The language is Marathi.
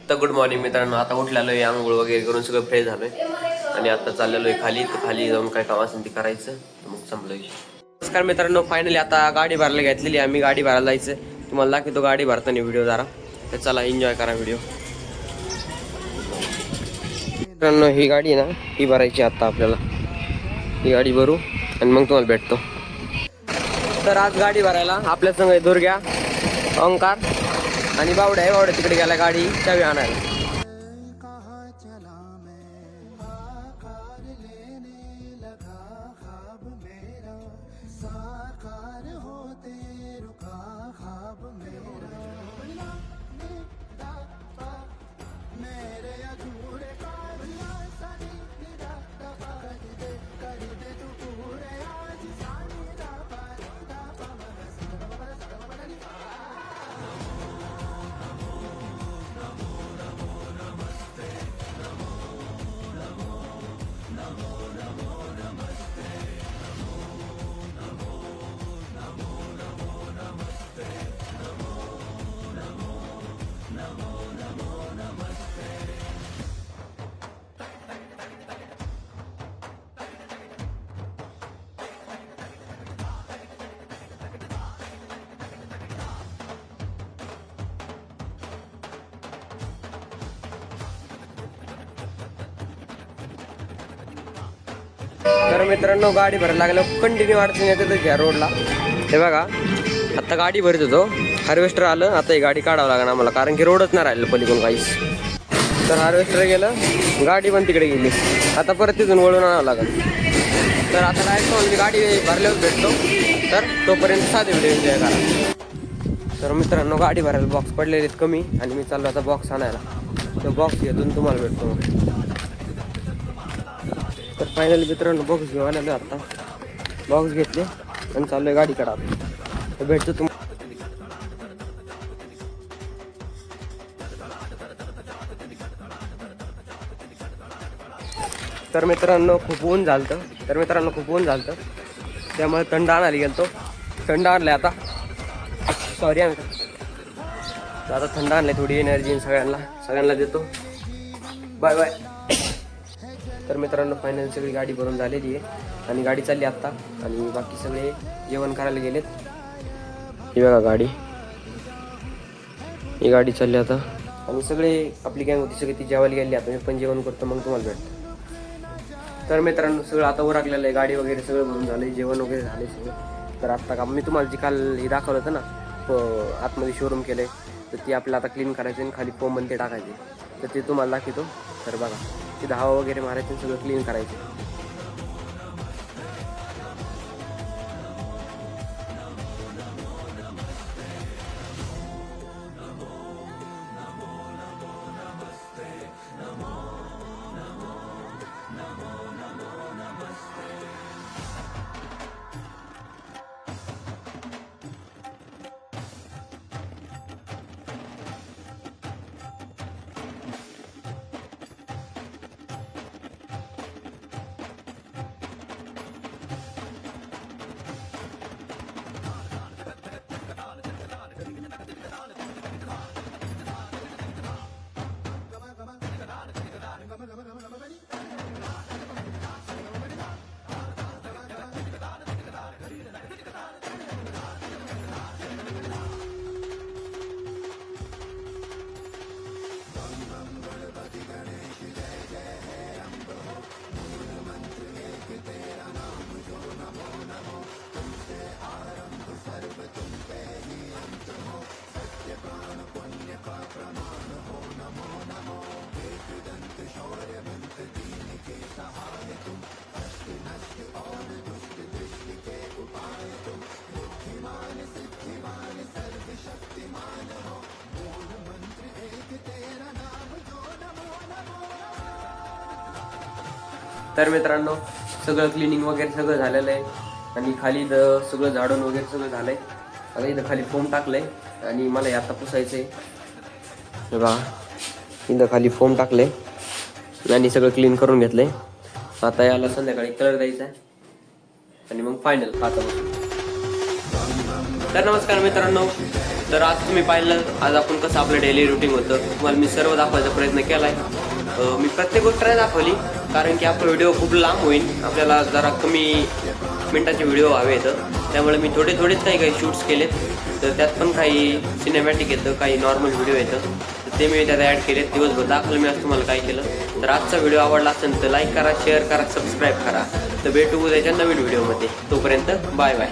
तर गुड मॉर्निंग मित्रांनो, आता उठलेलो आहे, आंघोळ वगैरे करून सगळं फ्रेश झालोय आणि आता चाललेलो आहे खाली. तर खाली जाऊन काय काम असेल ते करायचं, तर मग संपलं विषय. नमस्कार मित्रांनो, फायनली आता गाडी भरायला घेतलेली. आम्ही गाडी भरायला जायचं, तुम्हाला दाखवतो गाडी भरताना व्हिडिओ जरा. तर चला एन्जॉय करा व्हिडिओ. मित्रांनो ही गाडी आहे ना, ही भरायची आता आपल्याला. ही गाडी भरू आणि मग तुम्हाला भेटतो. तर आज गाडी भरायला आपल्या संग दुर्ग्या, ओंकार आणि बावड्या आहे. बावड्या तिकडे गेला गाडी चावी आणायला. तर मित्रांनो गाडी भरायला लागलं, कंटिन्यू अडचण येते त्या रोडला. हे बघा, आता गाडी भरत होतो, हार्वेस्टर आलं. आता ही गाडी काढावं लागणार आम्हाला, कारण की रोडच नाही राहिलं पलीकडून काहीच. तर हार्वेस्टर गेलं, गाडी पण तिकडे गेली. आता परत तिथून वळून आणावं लागेल. तर आता डायरेक्ट गाडी भरल्यावर भेटतो. तर तोपर्यंत साधे व्हिडिओ एन्जॉय करा. तर मित्रांनो गाडी भरायला बॉक्स पडलेले आहेत कमी, आणि मी चाललो आता बॉक्स आणायला. तो बॉक्स घेऊन तुम्हाला भेटतो. तर फायनली मित्रांनो बॉक्स घेऊन आलेलो आता. बॉक्स घेतले आणि चाललोय गाडी काढा. तर भेटतो तुम्हाला. तर मित्रांनो खूप ऊन झालतं. त्यामुळे थंड आणायला गेलतो. थंड आणलंय आता. सॉरी आता थंड आणलंय, थोडी एनर्जी सगळ्यांना देतो. Bye bye. तर मित्रांनो फायनल सगळी गाडी भरून झालेली आहे आणि गाडी चालली आत्ता. आणि बाकी सगळे जेवण करायला गेलेत. ही बघा गाडी, ही गाडी चालली आता. आणि सगळे आपली गँग होती सगळी ती जेवायला गेली. आता मी पण जेवण करतो, मग तुम्हाला भेटतो. तर मित्रांनो सगळं आता उरकलेलं आहे, गाडी वगैरे सगळं भरून झालं, जेवण वगैरे झाले सगळं. तर आत्ता का मी तुम्हाला जी काल हे दाखवलं होतं ना, आतमध्ये शोरूम केलं आहे, तर ती आपल्याला आता क्लीन करायचं आणि खाली फोम ते टाकायचे. तर ते तुम्हाला दाखवतो. तर बघा, तिथं हवा वगैरे मारायचं, सगळं क्लीन करायचं. तर मित्रांनो सगळं क्लिनिंग वगैरे सगळं झालेलं आहे आणि खाली सगळं झाडून वगैरे सगळं झालंय. आता इथं खाली फोम टाकलंय आणि मला आता पुसायचंय. बघा इथं खाली फोम टाकलंय आणि सगळं क्लीन करून घेतलंय. आता याला संध्याकाळी कलर द्यायचा आहे आणि मग फायनल आता. तर नमस्कार मित्रांनो, तर आज तुम्ही पाहिलं आज आपण कसं आपलं डेली रुटीन होतं, तुम्हाला मी सर्व दाखवायचा प्रयत्न केला आहे. मी प्रत्येक गोष्ट नाही दाखवली कारण की आपला व्हिडिओ खूप लांब होईल, आपल्याला जरा कमी मिनटाचे व्हिडिओ हवे येतं, त्यामुळे मी थोडेच काही शूट्स केलेत. तर त्यात पण काही सिनेमॅटिक येतं, काही नॉर्मल व्हिडिओ येतं, तर ते मी त्यात ॲड केलेत. दिवसभर दाखवलं मी आज तुम्हाला काय केलं. तर आजचा व्हिडिओ आवडला असेल तर लाईक करा, शेअर करा, सबस्क्राईब करा. तर भेटू उद्याच्या नवीन व्हिडिओमध्ये. तोपर्यंत बाय बाय.